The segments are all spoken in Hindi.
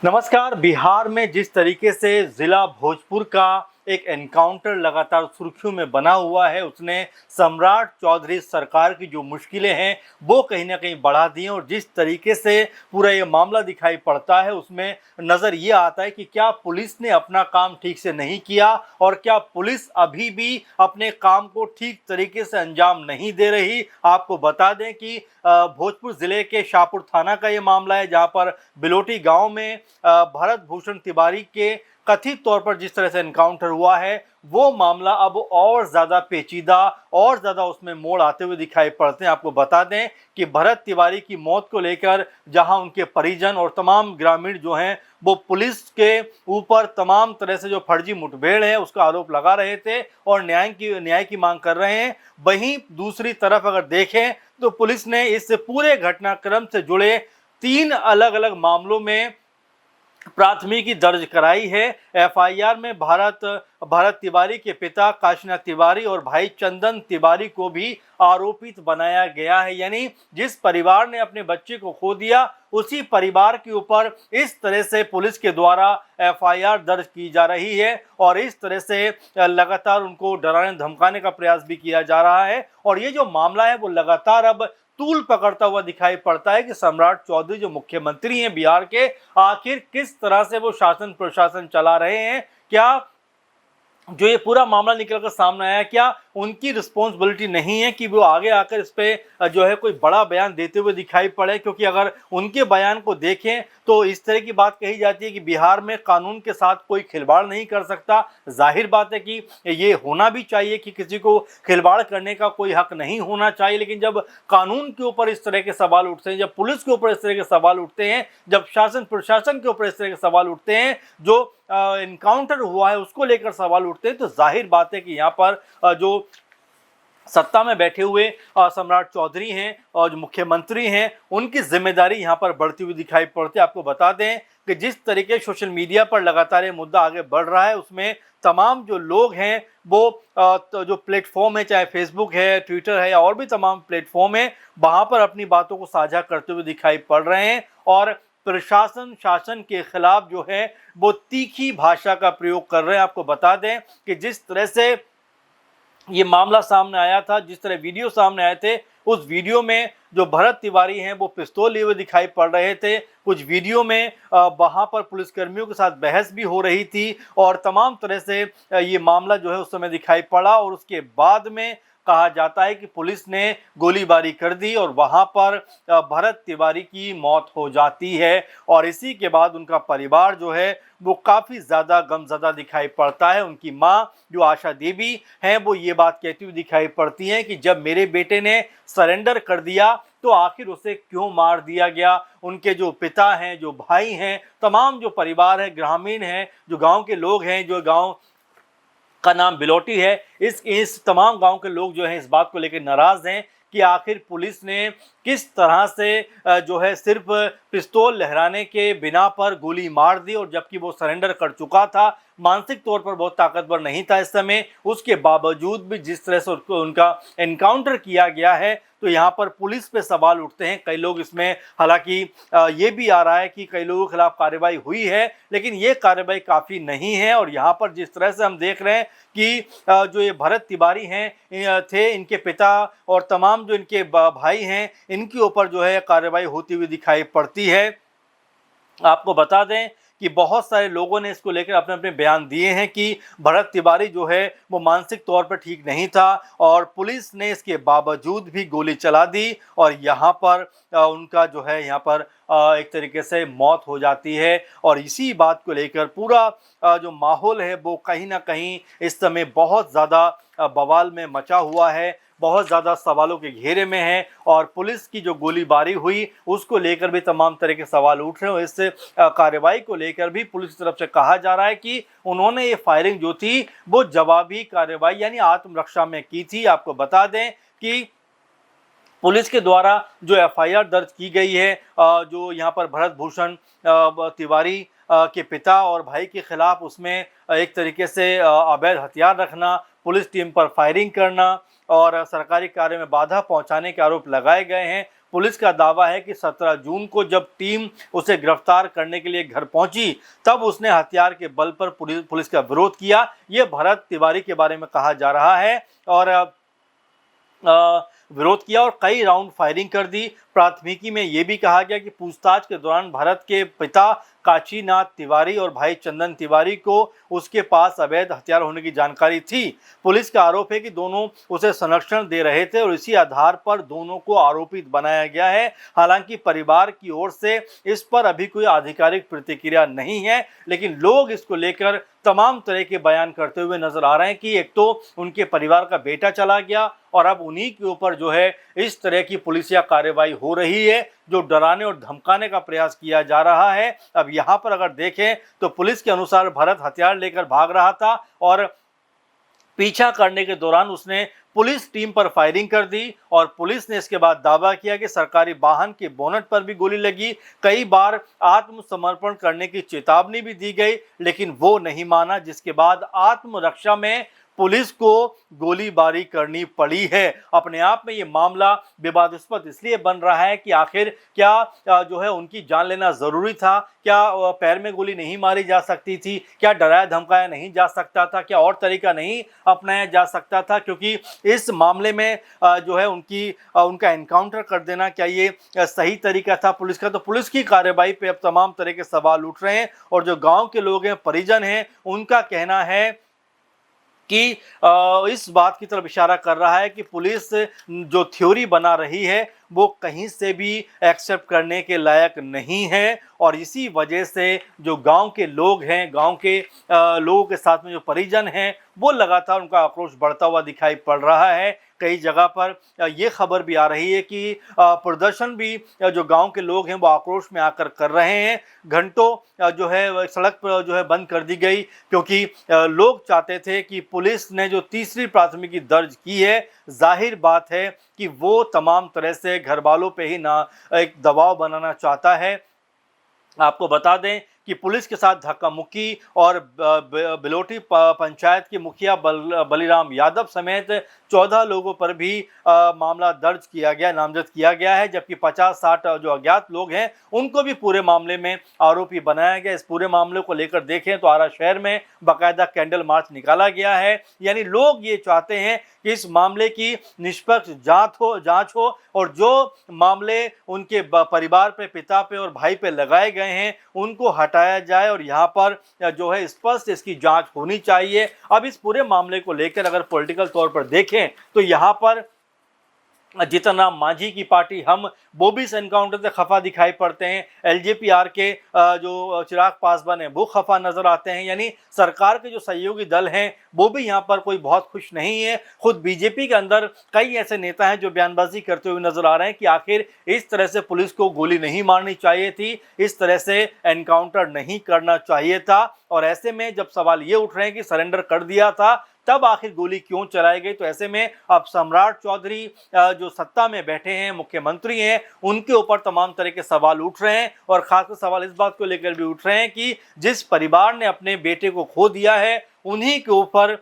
नमस्कार। बिहार में जिस तरीके से जिला भोजपुर का एक एनकाउंटर लगातार सुर्खियों में बना हुआ है, उसने सम्राट चौधरी सरकार की जो मुश्किलें हैं वो कहीं ना कहीं बढ़ा दी हैं। और जिस तरीके से पूरा ये मामला दिखाई पड़ता है उसमें नज़र ये आता है कि क्या पुलिस ने अपना काम ठीक से नहीं किया और क्या पुलिस अभी भी अपने काम को ठीक तरीके से अंजाम नहीं दे रही। आपको बता दें कि भोजपुर जिले के शाहपुर थाना का ये मामला है, जहां पर बिलोटी गांव में भरत भूषण तिवारी के कथित तौर पर जिस तरह से एनकाउंटर हुआ है, वो मामला अब और ज्यादा पेचीदा और ज्यादा उसमें मोड़ आते हुए दिखाई पड़ते हैं। आपको बता दें कि भरत तिवारी की मौत को लेकर जहां उनके परिजन और तमाम ग्रामीण जो हैं वो पुलिस के ऊपर तमाम तरह से जो फर्जी मुठभेड़ है उसका आरोप लगा रहे थे और न्याय की मांग कर रहे हैं, वहीं दूसरी तरफ अगर देखें तो पुलिस ने इस पूरे घटनाक्रम से जुड़े 3 अलग अलग मामलों में प्राथमिकी दर्ज कराई है। एफआईआर में भरत तिवारी के पिता काशीनाथ तिवारी और भाई चंदन तिवारी को भी आरोपित बनाया गया है। यानी जिस परिवार ने अपने बच्चे को खो दिया उसी परिवार के ऊपर इस तरह से पुलिस के द्वारा एफआईआर दर्ज की जा रही है और इस तरह से लगातार उनको डराने धमकाने का प्रयास भी किया जा रहा है। और ये जो मामला है वो लगातार अब तूल पकड़ता हुआ दिखाई पड़ता है कि सम्राट चौधरी जो मुख्यमंत्री हैं बिहार के, आखिर किस तरह से वो शासन प्रशासन चला रहे हैं। क्या जो ये पूरा मामला निकल कर सामने आया, क्या उनकी रिस्पॉन्सिबिलिटी नहीं है कि वो आगे आकर इस पे जो है कोई बड़ा बयान देते हुए दिखाई पड़े। क्योंकि अगर उनके बयान को देखें तो इस तरह की बात कही जाती है कि बिहार में कानून के साथ कोई खिलवाड़ नहीं कर सकता। जाहिर बात है कि ये होना भी चाहिए कि किसी को खिलवाड़ करने का कोई हक नहीं होना चाहिए, लेकिन जब कानून के ऊपर इस तरह के सवाल उठते हैं, जब पुलिस के ऊपर इस तरह के सवाल उठते हैं, जब शासन प्रशासन के ऊपर इस तरह के सवाल उठते हैं, जो एनकाउंटर हुआ है उसको लेकर सवाल उठते हैं, तो जाहिर बात है कि यहाँ पर जो सत्ता में बैठे हुए सम्राट चौधरी हैं और जो मुख्यमंत्री हैं उनकी जिम्मेदारी यहाँ पर बढ़ती हुई दिखाई पड़ती है। आपको बता दें कि जिस तरीके सोशल मीडिया पर लगातार ये मुद्दा आगे बढ़ रहा है उसमें तमाम जो लोग हैं वो तो जो प्लेटफॉर्म है, चाहे फेसबुक है, ट्विटर है या और भी तमाम प्लेटफॉर्म है, वहाँ पर अपनी बातों को साझा करते हुए दिखाई पड़ रहे हैं और प्रशासन शासन के खिलाफ जो है वो तीखी भाषा का प्रयोग कर रहे हैं। आपको बता दें कि जिस तरह से ये मामला सामने आया था, जिस तरह वीडियो सामने आए थे, उस वीडियो में जो भरत तिवारी हैं वो पिस्तौल लिए हुए दिखाई पड़ रहे थे। कुछ वीडियो में वहां पर पुलिसकर्मियों के साथ बहस भी हो रही थी और तमाम तरह से ये मामला जो है उस समय दिखाई पड़ा और उसके बाद में कहा जाता है कि पुलिस ने गोलीबारी कर दी और वहां पर भरत तिवारी की मौत हो जाती है। और इसी के बाद उनका परिवार जो है वो काफ़ी ज़्यादा गमज़दा दिखाई पड़ता है। उनकी माँ जो आशा देवी हैं वो ये बात कहती हुई दिखाई पड़ती हैं कि जब मेरे बेटे ने सरेंडर कर दिया तो आखिर उसे क्यों मार दिया गया। उनके जो पिता हैं, जो भाई हैं, तमाम जो परिवार है, ग्रामीण हैं, जो गांव के लोग हैं, जो गांव का नाम बिलोटी है, इस तमाम गांव के लोग जो हैं इस बात को लेकर नाराज हैं कि आखिर पुलिस ने किस तरह से जो है सिर्फ पिस्तौल लहराने के बिना पर गोली मार दी और जबकि वो सरेंडर कर चुका था, मानसिक तौर पर बहुत ताकतवर नहीं था इस समय, उसके बावजूद भी जिस तरह से उनका एनकाउंटर किया गया है तो यहाँ पर पुलिस पे सवाल उठते हैं। कई लोग इसमें, हालांकि ये भी आ रहा है कि कई लोगों के खिलाफ कार्रवाई हुई है, लेकिन ये कार्रवाई काफ़ी नहीं है। और यहाँ पर जिस तरह से हम देख रहे हैं कि जो ये भरत तिवारी हैं थे, इनके पिता और तमाम जो इनके भाई हैं, इनके ऊपर जो है कार्रवाई होती हुई दिखाई पड़ती है। आपको बता दें कि बहुत सारे लोगों ने इसको लेकर अपने अपने बयान दिए हैं कि भरत तिवारी जो है वो मानसिक तौर पर ठीक नहीं था और पुलिस ने इसके बावजूद भी गोली चला दी और यहाँ पर उनका जो है यहाँ पर एक तरीके से मौत हो जाती है। और इसी बात को लेकर पूरा जो माहौल है वो कहीं ना कहीं इस समय बहुत ज़्यादा बवाल में मचा हुआ है, बहुत ज़्यादा सवालों के घेरे में है। और पुलिस की जो गोलीबारी हुई उसको लेकर भी तमाम तरह के सवाल उठ रहे हैं। इस कार्रवाई को लेकर भी पुलिस की तरफ से कहा जा रहा है कि उन्होंने ये फायरिंग जो थी वो जवाबी कार्रवाई यानी आत्मरक्षा में की थी। आपको बता दें कि पुलिस के द्वारा जो एफआईआर दर्ज की गई है, जो यहाँ पर भरत भूषण तिवारी के पिता और भाई के खिलाफ, उसमें एक तरीके से अवैध हथियार रखना, पुलिस टीम पर फायरिंग करना और सरकारी कार्य में बाधा पहुंचाने के आरोप लगाए गए हैं। पुलिस का दावा है कि 17 जून को जब टीम उसे गिरफ्तार करने के लिए घर पहुंची तब उसने हथियार के बल पर पुलिस का विरोध किया। ये भरत तिवारी के बारे में कहा जा रहा है और विरोध किया और कई राउंड फायरिंग कर दी। प्राथमिकी में यह भी कहा गया कि पूछताछ के दौरान भरत के पिता काशीनाथ तिवारी और भाई चंदन तिवारी को उसके पास अवैध हथियार होने की जानकारी थी। पुलिस का आरोप है कि दोनों उसे संरक्षण दे रहे थे और इसी आधार पर दोनों को आरोपित बनाया गया है। हालांकि परिवार की ओर से इस पर अभी कोई आधिकारिक प्रतिक्रिया नहीं है, लेकिन लोग इसको लेकर तमाम तरह के बयान करते हुए नजर आ रहे हैं कि एक तो उनके परिवार का बेटा चला गया और अब उन्हीं के ऊपर जो है इस तरह की पुलिसिया कार्रवाई हो रही है, जो डराने और धमकाने का प्रयास किया जा रहा है। अब यहाँ पर अगर देखें तो पुलिस के अनुसार भरत हथियार लेकर भाग रहा था और पीछा करने के दौरान उसने पुलिस टीम पर फायरिंग कर दी और पुलिस ने इसके बाद दावा किया कि सरकारी वाहन के बोनट पर भी गोली लगी। कई बार आत्मसमर्पण करने की चेतावनी भी दी गई, लेकिन वो नहीं माना, जिसके बाद आत्मरक्षा में पुलिस को गोलीबारी करनी पड़ी है। अपने आप में ये मामला विवादास्पद इसलिए बन रहा है कि आखिर क्या जो है उनकी जान लेना जरूरी था? क्या पैर में गोली नहीं मारी जा सकती थी? क्या डराया धमकाया नहीं जा सकता था? क्या और तरीका नहीं अपनाया जा सकता था? क्योंकि इस मामले में जो है उनका एनकाउंटर कर देना, क्या ये सही तरीका था पुलिस का? तो पुलिस की कार्रवाई पे अब तमाम तरह के सवाल उठ रहे हैं और जो गांव के लोग हैं, परिजन हैं, उनका कहना है कि इस बात की तरफ इशारा कर रहा है कि पुलिस जो थ्योरी बना रही है वो कहीं से भी एक्सेप्ट करने के लायक नहीं है और इसी वजह से जो गांव के लोग हैं, गांव के लोगों के साथ में जो परिजन हैं, वो लगातार उनका आक्रोश बढ़ता हुआ दिखाई पड़ रहा है। कई जगह पर ये खबर भी आ रही है कि प्रदर्शन भी जो गांव के लोग हैं वो आक्रोश में आकर कर रहे हैं। घंटों जो है सड़क पर जो है बंद कर दी गई, क्योंकि लोग चाहते थे कि पुलिस ने जो तीसरी प्राथमिकी दर्ज की है, जाहिर बात है कि वो तमाम तरह से घर वालों पे ही ना एक दबाव बनाना चाहता है। आपको बता दें कि पुलिस के साथ धक्का मुक्की और बिलोटी पंचायत के मुखिया बलिराम यादव समेत 14 लोगों पर भी मामला दर्ज किया गया, नामजद किया गया है, जबकि 50-60 जो अज्ञात लोग हैं उनको भी पूरे मामले में आरोपी बनाया गया। इस पूरे मामले को लेकर देखें तो आरा शहर में बाकायदा कैंडल मार्च निकाला गया है। यानी लोग ये चाहते हैं कि इस मामले की निष्पक्ष जांच हो और जो मामले उनके परिवार पे, पिता पे और भाई पे लगाए गए हैं उनको हटाया जाए और यहाँ पर जो है स्पष्ट इसकी जांच होनी चाहिए। अब इस पूरे मामले को लेकर अगर पॉलिटिकल तौर पर देखें तो यहाँ पर जीतन राम मांझी की पार्टी हम वो भी इस एनकाउंटर से खफा दिखाई पड़ते हैं। एलजेपीआर के जो चिराग पासवान है वो खफा नजर आते हैं। यानी सरकार के जो सहयोगी दल हैं वो भी यहाँ पर कोई बहुत खुश नहीं है। खुद बीजेपी के अंदर कई ऐसे नेता हैं जो बयानबाजी करते हुए नजर आ रहे हैं कि आखिर इस तरह से पुलिस को गोली नहीं मारनी चाहिए थी, इस तरह से एनकाउंटर नहीं करना चाहिए था। और ऐसे में जब सवाल ये उठ रहे हैं कि सरेंडर कर दिया था तब आखिर गोली क्यों चलाई गई, तो ऐसे में अब सम्राट चौधरी जो सत्ता में बैठे हैं, मुख्यमंत्री हैं, उनके ऊपर तमाम तरह के सवाल उठ रहे हैं और खासकर सवाल इस बात को लेकर भी उठ रहे हैं कि जिस परिवार ने अपने बेटे को खो दिया है उन्हीं के ऊपर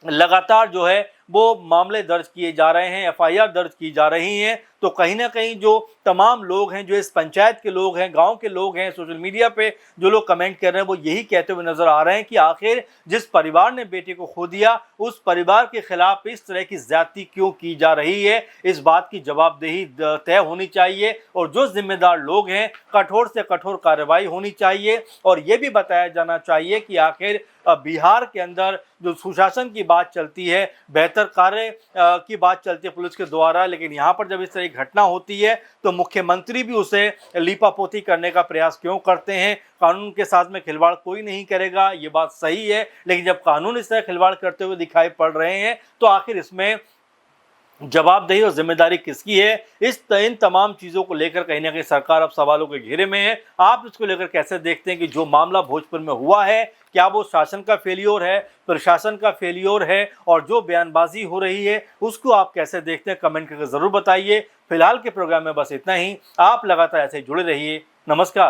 लगातार जो है वो मामले दर्ज किए जा रहे हैं, एफआईआर दर्ज की जा रही हैं। तो कहीं ना कहीं जो तमाम लोग हैं, जो इस पंचायत के लोग हैं, गांव के लोग हैं, सोशल मीडिया पे जो लोग कमेंट कर रहे हैं वो यही कहते हुए नजर आ रहे हैं कि आखिर जिस परिवार ने बेटे को खो दिया उस परिवार के खिलाफ इस तरह की ज्यादती क्यों की जा रही है। इस बात की जवाबदेही तय होनी चाहिए और जो जिम्मेदार लोग हैं कठोर से कठोर कार्रवाई होनी चाहिए और ये भी बताया जाना चाहिए कि आखिर बिहार के अंदर जो सुशासन की बात चलती है, बेहतर कार्य की बात चलती है पुलिस के द्वारा, लेकिन यहाँ पर जब इस तरह की घटना होती है तो मुख्यमंत्री भी उसे लीपापोती करने का प्रयास क्यों करते हैं। कानून के साथ में खिलवाड़ कोई नहीं करेगा, ये बात सही है, लेकिन जब कानून इस तरह खिलवाड़ करते हुए दिखाई पड़ रहे हैं तो आखिर इसमें जवाबदेही और जिम्मेदारी किसकी है। इन तमाम चीज़ों को लेकर कहीं ना कहीं सरकार अब सवालों के घेरे में है। आप इसको लेकर कैसे देखते हैं कि जो मामला भोजपुर में हुआ है, क्या वो शासन का फेलियोर है, प्रशासन का फेलियोर है, और जो बयानबाजी हो रही है उसको आप कैसे देखते हैं, कमेंट करके ज़रूर बताइए। फिलहाल के प्रोग्राम में बस इतना ही। आप लगातार ऐसे जुड़े रहिए। नमस्कार।